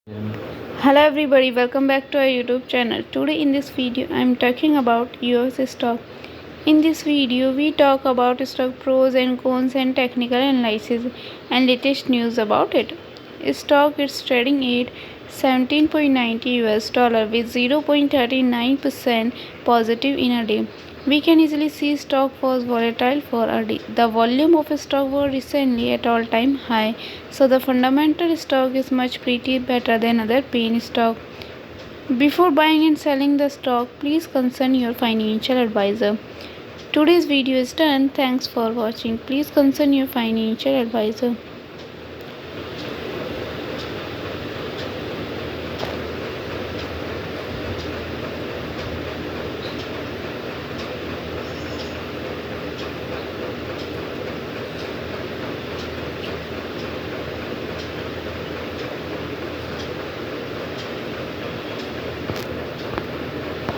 Hello everybody, welcome back to our YouTube channel. Today in this video I am talking about Eose stock. In this video we talk about stock pros and cons and technical analysis and latest news about it. Stock is trading at 17.90 US dollar with 0.39% positive in a day. We can easily see stock was volatile for a day. The volume of stock was recently at all-time high, so the fundamental stock is much pretty better than other pain stock. Before buying and selling the stock, please consult your financial advisor. Today's video is done. Thanks for watching. Please consult your financial advisor.